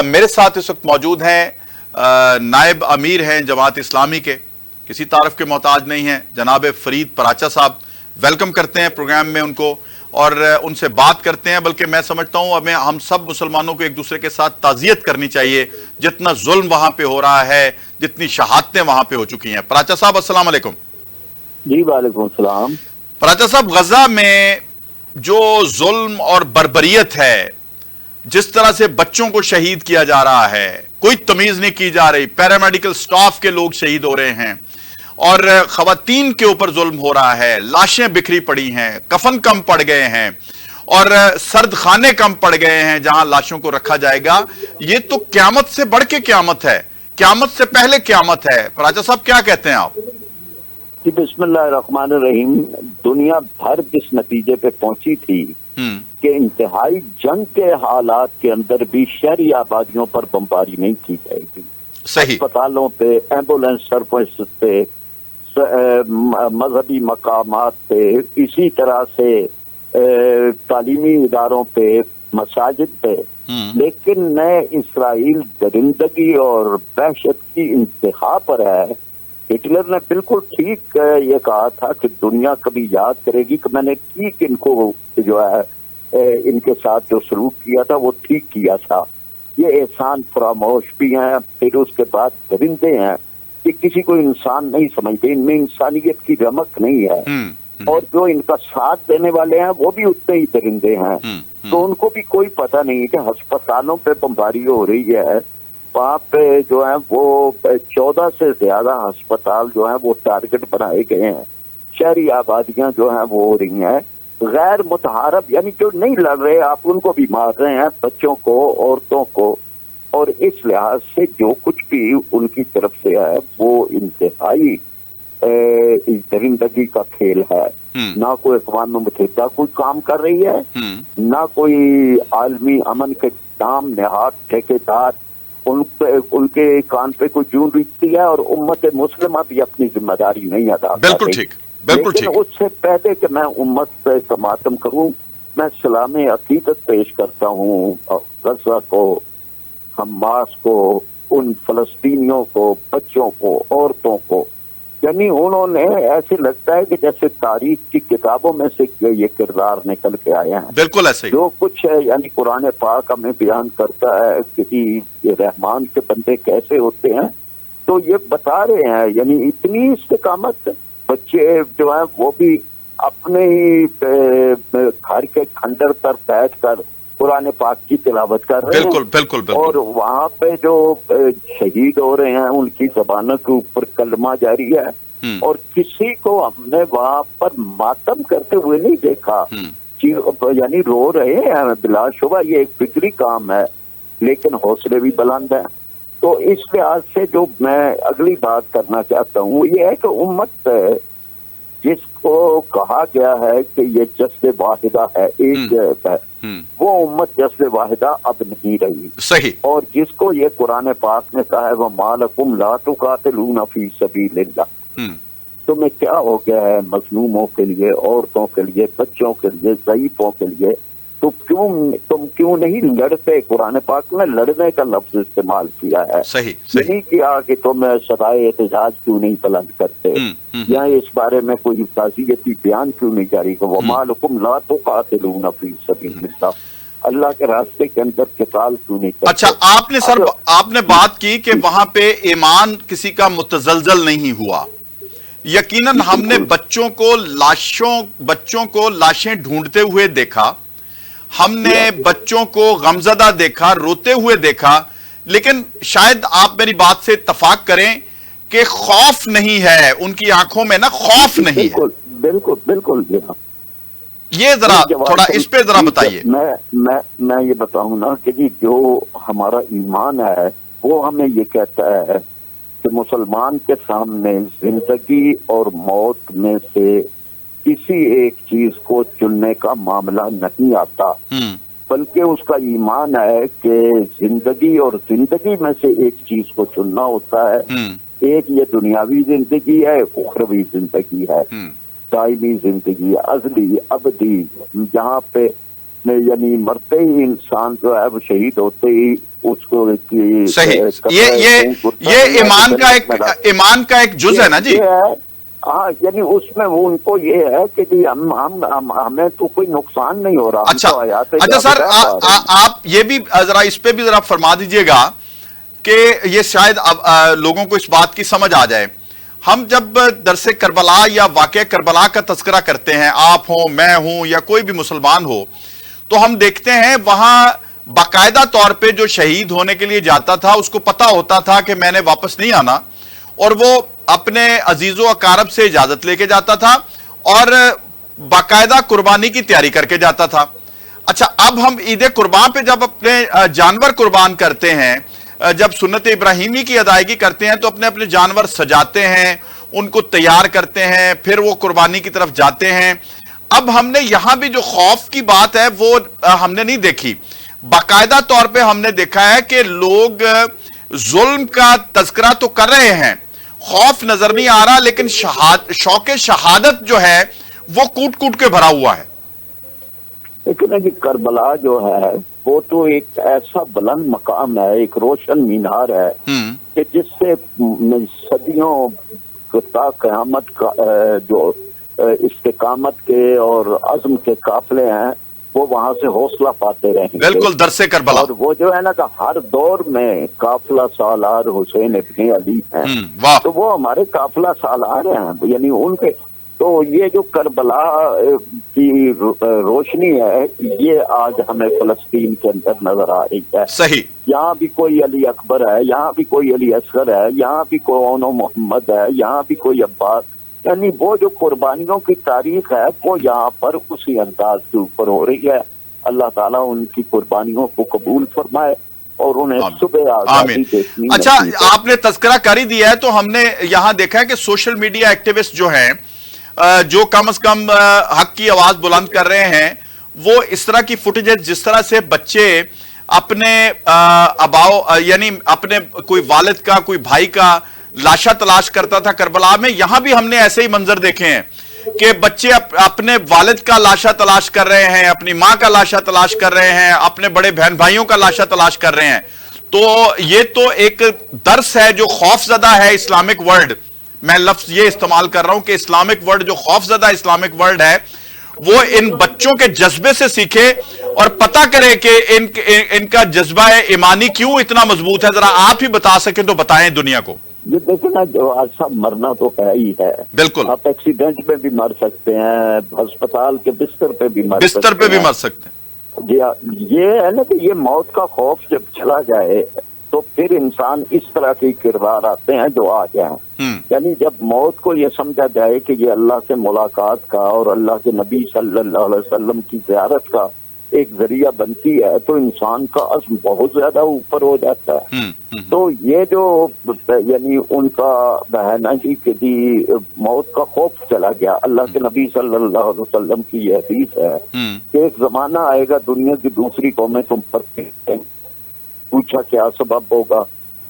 میرے ساتھ اس وقت موجود ہیں نائب امیر ہیں جماعت اسلامی کے، کسی تعارف کے محتاج نہیں ہیں، جناب فرید پراچا صاحب. ویلکم کرتے ہیں پروگرام میں ان کو اور ان سے بات کرتے ہیں. بلکہ میں سمجھتا ہوں ہم سب مسلمانوں کو ایک دوسرے کے ساتھ تعزیت کرنی چاہیے، جتنا ظلم وہاں پہ ہو رہا ہے، جتنی شہادتیں وہاں پہ ہو چکی ہیں. پراچا صاحب السلام علیکم. جی وعلیکم السلام. پراچا صاحب، غزہ میں جو ظلم اور بربریت ہے، جس طرح سے بچوں کو شہید کیا جا رہا ہے، کوئی تمیز نہیں کی جا رہی، پیرامیڈیکل سٹاف کے لوگ شہید ہو رہے ہیں اور خواتین کے اوپر ظلم ہو رہا ہے، لاشیں بکھری پڑی ہیں، کفن کم پڑ گئے ہیں اور سرد خانے کم پڑ گئے ہیں جہاں لاشوں کو رکھا جائے گا. یہ تو قیامت سے بڑھ کے قیامت ہے، قیامت سے پہلے قیامت ہے. پراچا صاحب کیا کہتے ہیں آپ؟ جی بسم اللہ الرحمن الرحیم. دنیا بھر جس نتیجے پہ پہنچی تھی کہ انتہائی جنگ کے حالات کے اندر بھی شہری آبادیوں پر بمباری نہیں کی جائے گی. صحیح. اسپتالوں پہ، ایمبولینس سروس پہ، مذہبی مقامات پہ، اسی طرح سے تعلیمی اداروں پہ، مساجد پہ. لیکن نئے اسرائیل درندگی اور وحشت کی انتہا پر ہے. ہٹلر نے بالکل ٹھیک یہ کہا تھا کہ دنیا کبھی یاد کرے گی کہ میں نے ٹھیک ان کو جو ہے ان کے ساتھ جو سلوک کیا تھا وہ ٹھیک کیا تھا. یہ احسان فراموش بھی ہیں. پھر اس کے بعد درندے ہیں کہ کسی کو انسان نہیں سمجھتے، ان میں انسانیت کی رمق نہیں ہے. اور جو ان کا ساتھ دینے والے ہیں وہ بھی اتنے ہی درندے ہیں. تو ان کو بھی کوئی پتہ نہیں کہ ہسپتالوں پہ بمباری ہو رہی ہے. وہاں پہ جو ہے وہ 14 سے زیادہ ہسپتال جو ہیں وہ ٹارگٹ بنائے گئے ہیں. شہری آبادیاں جو ہیں وہ ہو رہی ہیں. غیر متحارب یعنی جو نہیں لڑ رہے آپ ان کو بھی مار رہے ہیں، بچوں کو، عورتوں کو. اور اس لحاظ سے جو کچھ بھی ان کی طرف سے ہے وہ انتہائی درندگی کا کھیل ہے. نہ کوئی اقوام متحدہ کوئی کام کر رہی ہے، نہ کوئی عالمی امن کے نام نہاد ٹھیکیدار ان کے کان پہ کوئی جون ریچتی ہے. اور امت مسلمہ بھی اپنی ذمہ داری نہیں ادا کر بالکل ٹھیک، بالکل ٹھیک. لیکن اس سے پہلے کہ میں امت پہ تماتم کروں، میں سلام عقیدت پیش کرتا ہوں غزہ کو، حماس کو، ان فلسطینیوں کو، بچوں کو، عورتوں کو. یعنی انہوں نے ایسے لگتا ہے کہ جیسے تاریخ کی کتابوں میں سے یہ کردار نکل کے آئے ہیں. بالکل ایسے جو کچھ ہے یعنی قرآن پاک ہمیں بیان کرتا ہے کہ رحمان کے بندے کیسے ہوتے ہیں، تو یہ بتا رہے ہیں. یعنی اتنی استقامت، بچے جو ہیں وہ بھی اپنے ہی گھر کے کھنڈر پر بیٹھ کر قرآن پاک کی تلاوت کر رہے ہیں. بالکل بالکل بالکل. اور وہاں پہ جو شہید ہو رہے ہیں ان کی زبانوں کے اوپر کلمہ جاری ہے. اور کسی کو ہم نے وہاں پر ماتم کرتے ہوئے نہیں دیکھا. یعنی رو رہے ہیں بلا شبہ، یہ ایک فکری کام ہے لیکن حوصلے بھی بلند ہیں. تو اس لحاظ سے جو میں اگلی بات کرنا چاہتا ہوں یہ ہے کہ امت جس کو کہا گیا ہے کہ یہ جذب واحدہ ہے، ایک ہے، وہ امت جذب واحدہ اب نہیں رہی. صحیح. اور جس کو یہ قرآن پاک نے کہا ہے وَمَا لَكُمْ لَا تُقَاتِلُونَ فِي سَبِيلِ اللَّهِ، تمہیں کیا ہو گیا ہے مظلوموں کے لیے، عورتوں کے لیے، بچوں کے لیے، ضعیفوں کے لیے، تو تم کیوں نہیں لڑتے؟ قرآن پاک نے لڑنے کا لفظ استعمال کیا ہے. صحیح. نہیں کیا کہ تم صدائے احتجاج کیوں نہیں بلند کرتے، یا اس بارے میں کوئی تعزیتی بیان کیوں نہیں جاری کہ وَمَا لَكُمْ لَا تُقَاتِلُونَ فِي سَبِيلِ اللَّهِ، اللہ کے راستے کے اندر قتال کیوں نہیں کرتے. اچھا، آپ نے بات کی کہ وہاں پہ ایمان کسی کا متزلزل نہیں ہوا. یقیناً ہم نے بچوں کو لاشیں ڈھونڈتے ہوئے دیکھا، ہم نے بچوں کو غمزدہ دیکھا، روتے ہوئے دیکھا. لیکن شاید آپ میری بات سے اتفاق کریں کہ خوف نہیں ہے ان کی آنکھوں میں، نا خوف نہیں ہے. بالکل بالکل. یہ ذرا تھوڑا اس پہ ذرا بتائیے. میں یہ بتاؤں نا کہ جی جو ہمارا ایمان ہے وہ ہمیں یہ کہتا ہے کہ مسلمان کے سامنے زندگی اور موت میں سے کسی ایک چیز کو چننے کا معاملہ نہیں آتا، بلکہ اس کا ایمان ہے کہ زندگی اور زندگی میں سے ایک چیز کو چننا ہوتا ہے. ایک یہ دنیاوی زندگی ہے، اخروی زندگی ہے، دائمی زندگی، ازلی ابدی، جہاں پہ میں یعنی مرتے ہی انسان جو ہے وہ شہید ہوتے ہی اس کو صحیح، یہ ایمان کا ایک جز ہے نا جی. ہاں یعنی اس میں وہ ان کو یہ ہے کہ جی ہمیں تو کوئی نقصان نہیں ہو رہا. اچھا سر، آپ یہ بھی ذرا اس پہ بھی ذرا فرما دیجئے گا کہ یہ شاید لوگوں کو اس بات کی سمجھ آ جائے. ہم جب درس کربلا یا واقعہ کربلا کا تذکرہ کرتے ہیں، آپ ہوں، میں ہوں، یا کوئی بھی مسلمان ہو، تو ہم دیکھتے ہیں وہاں باقاعدہ طور پہ جو شہید ہونے کے لیے جاتا تھا اس کو پتا ہوتا تھا کہ میں نے واپس نہیں آنا، اور وہ اپنے عزیز و اقارب سے اجازت لے کے جاتا تھا اور باقاعدہ قربانی کی تیاری کر کے جاتا تھا. اچھا، اب ہم عید قربان پہ جب اپنے جانور قربان کرتے ہیں، جب سنت ابراہیمی کی ادائیگی کرتے ہیں، تو اپنے اپنے جانور سجاتے ہیں، ان کو تیار کرتے ہیں، پھر وہ قربانی کی طرف جاتے ہیں. اب ہم نے یہاں بھی جو خوف کی بات ہے وہ ہم نے نہیں دیکھی. باقاعدہ طور پہ ہم نے دیکھا ہے کہ لوگ ظلم کا تذکرہ تو کر رہے ہیں، خوف نظر نہیں آ رہا، لیکن شوق شہادت جو ہے وہ کوٹ کوٹ کے بھرا ہوا ہے. لیکن جی کربلا جو ہے وہ تو ایک ایسا بلند مقام ہے، ایک روشن مینار ہے کہ جس سے صدیوں تا قیامت کا جو استقامت کے اور عزم کے قافلے ہیں وہ وہاں سے حوصلہ پاتے رہیں گے. بالکل، درس کربلا. اور وہ جو ہے نا کہ ہر دور میں قافلہ سالار حسین ابن علی ہیں، تو وہ ہمارے قافلہ سالار ہیں، یعنی ان کے. تو یہ جو کربلا کی روشنی ہے یہ آج ہمیں فلسطین کے اندر نظر آ رہی ہے. صحیح، یہاں بھی کوئی علی اکبر ہے، یہاں بھی کوئی علی اصغر ہے، یہاں بھی کوئی اون و محمد ہے، یہاں بھی کوئی عباس. یعنی وہ جو قربانیوں کی تاریخ ہے وہ یہاں پر اسی انداز کے اوپر ہو رہی ہے. اللہ تعالیٰ ان کی قربانیوں کو قبول فرمائے اور انہیں صبح آزادی دیکھنی. اچھا، آپ نے تذکرہ کر ہی دیا ہے تو ہم نے یہاں دیکھا ہے کہ سوشل میڈیا ایکٹیوسٹ جو ہیں، جو کم از کم حق کی آواز بلند کر رہے ہیں، وہ اس طرح کی فوٹیجز جس طرح سے بچے اپنے یعنی اپنے کوئی والد کا، کوئی بھائی کا لاشا تلاش کرتا تھا کربلا میں، یہاں بھی ہم نے ایسے ہی منظر دیکھے ہیں کہ بچے اپنے والد کا لاشا تلاش کر رہے ہیں، اپنی ماں کا لاشا تلاش کر رہے ہیں، اپنے بڑے بہن بھائیوں کا لاشا تلاش کر رہے ہیں. تو یہ تو ایک درس ہے جو خوف زدہ ہے اسلامک ورلڈ. میں لفظ یہ استعمال کر رہا ہوں کہ اسلامک ورلڈ جو خوف زدہ اسلامک ورلڈ ہے وہ ان بچوں کے جذبے سے سیکھے اور پتہ کرے کہ ان کا جذبہ ایمانی کیوں اتنا مضبوط ہے. ذرا آپ ہی بتا سکیں تو بتائیں دنیا کو. یہ دیکھیں نا، جو ایسا مرنا تو ہے ہی ہے. بالکل، آپ ایکسیڈنٹ پہ بھی مر سکتے ہیں، ہسپتال کے بستر پہ بھی مر سکتے ہیں. جی یہ ہے نا کہ یہ موت کا خوف جب چلا جائے تو پھر انسان اس طرح کے کردار آتے ہیں جو آ جائیں. یعنی جب موت کو یہ سمجھا جائے کہ یہ اللہ سے ملاقات کا اور اللہ کے نبی صلی اللہ علیہ وسلم کی زیارت کا ایک ذریعہ بنتی ہے تو انسان کا عزم بہت زیادہ اوپر ہو جاتا ہے. تو یہ جو یعنی ان کا بہنا جی کہ جی موت کا خوف چلا گیا. اللہ کے نبی صلی اللہ علیہ وسلم کی یہ حدیث ہے کہ ایک زمانہ آئے گا دنیا کی دوسری قومیں تم پر پوچھا کیا سبب ہوگا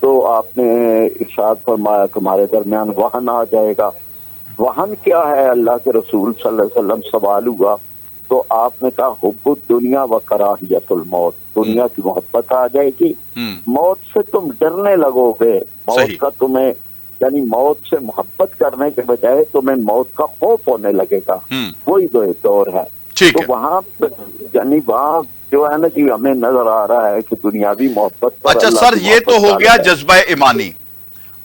تو آپ نے ارشاد فرمایا کہ ہمارے درمیان وہن آ جائے گا. وہن کیا ہے؟ اللہ کے رسول صلی اللہ علیہ وسلم سوال ہوا تو آپ نے کہا حب الدنیا و کراہیت الموت. دنیا کی محبت آ جائے گی، موت سے تم ڈرنے لگو گے. موت کا تمہیں یعنی موت سے محبت کرنے کے بجائے تمہیں موت کا خوف ہونے لگے گا. وہی دور ہے. تو وہاں یعنی وہاں جو ہے نا جی ہمیں نظر آ رہا ہے کہ دنیاوی محبت پر. اچھا سر، یہ تو ہو گیا جذبہ ایمانی.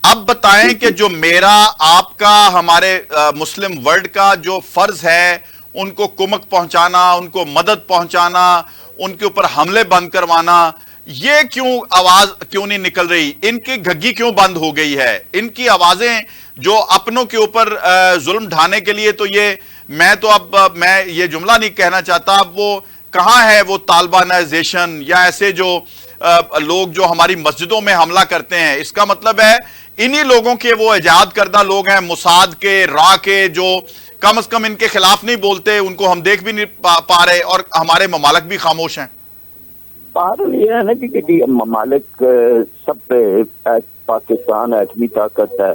اب بتائیں کہ جو میرا، آپ کا، ہمارے مسلم ورلڈ کا جو فرض ہے ان کو کمک پہنچانا، ان کو مدد پہنچانا، ان کے اوپر حملے بند کروانا، یہ کیوں آواز کیوں نہیں نکل رہی؟ ان کی گھگی کیوں بند ہو گئی ہے؟ ان کی آوازیں جو اپنوں کے اوپر ظلم ڈھانے کے لیے، تو یہ میں یہ جملہ نہیں کہنا چاہتا، اب وہ کہاں ہے وہ طالبانائزیشن یا ایسے جو لوگ جو ہماری مسجدوں میں حملہ کرتے ہیں؟ اس کا مطلب ہے انہی لوگوں کے وہ ایجاد کردہ لوگ ہیں، موساد کے، را کے، جو کم از کم ان کے خلاف نہیں بولتے، ان کو ہم دیکھ بھی نہیں پا رہے اور ہمارے ممالک بھی خاموش ہیں. یہ ہے نا کہ ممالک سب پہ پاکستان ایٹمی طاقت ہے،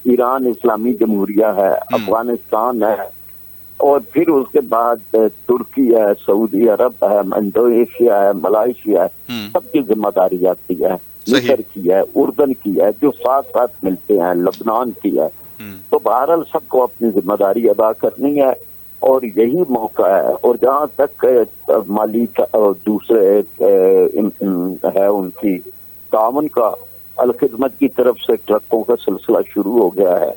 ایران اسلامی جمہوریہ ہے، افغانستان ہے اور پھر اس کے بعد ترکی ہے، سعودی عرب ہے، انڈونیشیا ہے، ملائیشیا ہے، سب کی ذمہ داری آتی ہے، مصر کی ہے، اردن کی ہے، جو ساتھ ساتھ ملتے ہیں، لبنان کی ہے. تو بہرحال سب کو اپنی ذمہ داری ادا کرنی ہے اور یہی موقع ہے. اور جہاں تک مالی دوسرے ہے ان کی تعاون کا، الخدمت کی طرف سے ٹرکوں کا سلسلہ شروع ہو گیا ہے.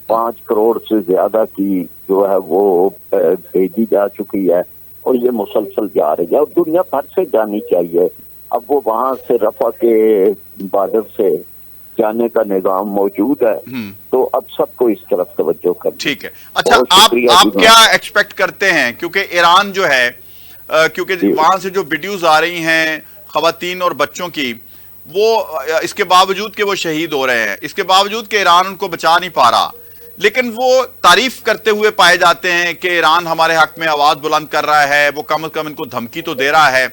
5 کروڑ سے زیادہ کی جو ہے وہ بھیجی جا چکی ہے اور یہ مسلسل جا رہی ہے اور دنیا بھر سے جانی چاہیے. اب وہ وہاں سے رفح کے بارڈر سے جانے کا نظام موجود ہے تو اب سب کو اس طرف توجہ کرنا. ٹھیک ہے. اچھا آپ کیا ایکسپیکٹ کرتے ہیں، کیونکہ ایران جو ہے، کیونکہ وہاں سے جو ویڈیوز آ رہی ہیں خواتین اور بچوں کی، وہ اس کے باوجود کہ وہ شہید ہو رہے ہیں، اس کے باوجود کہ ایران ان کو بچا نہیں پا رہا، لیکن وہ تعریف کرتے ہوئے پائے جاتے ہیں کہ ایران ہمارے حق میں آواز بلند کر رہا ہے، وہ کم از کم ان کو دھمکی تو دے رہا ہے.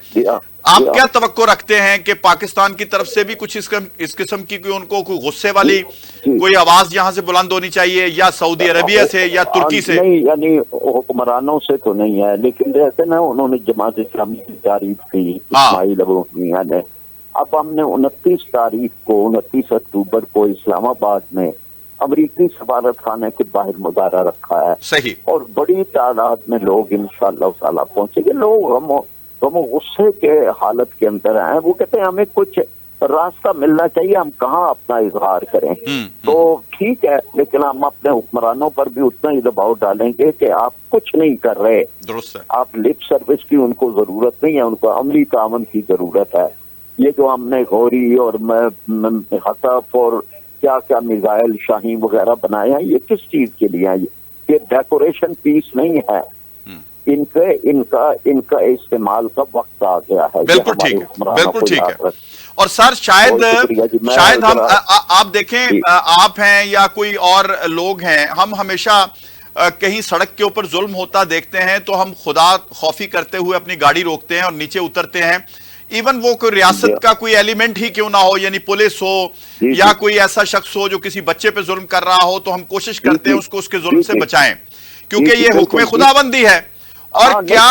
آپ کیا توقع رکھتے ہیں کہ پاکستان کی طرف سے بھی کچھ اس قسم کی ان کو کوئی غصے والی کوئی آواز یہاں سے بلند ہونی چاہیے، یا سعودی عربیہ سے یا ترکی سے؟ نہیں، یعنی حکمرانوں سے تو نہیں ہے، لیکن جیسے نا انہوں نے جماعت اسلامی کی تعریف کی اسماعیل ابو میاں نے. اب ہم نے 29 اکتوبر کو اسلام آباد میں امریکی سفارت خانے کے باہر مظاہرہ رکھا ہے. صحیح. اور بڑی تعداد میں لوگ انشاءاللہ تعالیٰ پہنچے گے. لوگ ہم غصے کے حالت کے اندر ہیں. وہ کہتے ہیں ہمیں کچھ راستہ ملنا چاہیے، ہم کہاں اپنا اظہار کریں. تو ٹھیک ہے، لیکن ہم اپنے حکمرانوں پر بھی اتنا ہی دباؤ ڈالیں گے کہ آپ کچھ نہیں کر رہے. درست ہے. آپ لپ سروس کی ان کو ضرورت نہیں ہے، ان کو عملی تعاون کی ضرورت ہے. یہ جو ہم نے غوری اور حطف اور کیا کیا میزائل شاہین وغیرہ بنائے ہیں، یہ کس چیز کے لیے ہیں؟ یہ ڈیکوریشن پیس نہیں ہے. ان کا استعمال کا وقت آ گیا ہے. بالکل ٹھیک ہے، بالکل ٹھیک ہے. اور سر شاید ہم آپ دیکھیں، آپ ہیں یا کوئی اور لوگ ہیں، ہم ہمیشہ کہیں سڑک کے اوپر ظلم ہوتا دیکھتے ہیں تو ہم خدا خوفی کرتے ہوئے اپنی گاڑی روکتے ہیں اور نیچے اترتے ہیں. ایون وہ کوئی ریاست کا کوئی ایلیمنٹ ہی کیوں نہ ہو، یعنی پولیس ہو یا کوئی ایسا شخص ہو جو کسی بچے پہ ظلم کر رہا ہو، تو ہم کوشش کرتے ہیں اس کو اس کے ظلم سے بچائیں، کیونکہ یہ حکم خداوندی ہے. اور کیا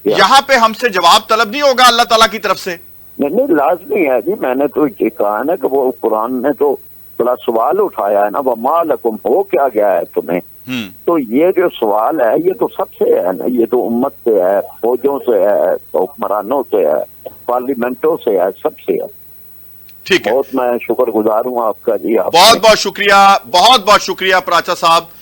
یہاں پہ ہم سے جواب طلب نہیں ہوگا اللہ تعالیٰ کی طرف سے؟ نہیں، لازمی ہے جی. میں نے تو یہ کہا نا کہ وہ قرآن نے تو بڑا سوال اٹھایا ہے نا، وَمَا لَكُمْ، ہو کیا گیا ہے تمہیں. تو یہ جو سوال ہے یہ تو سب سے ہے نا، یہ تو امت سے ہے، فوجوں سے ہے، حکمرانوں سے ہے، پارلیمنٹوں سے ہے، سب سے ہے. ٹھیک ہے، بہت میں شکر گزار ہوں آپ کا جی. بہت بہت شکریہ، بہت بہت شکریہ پراچا صاحب.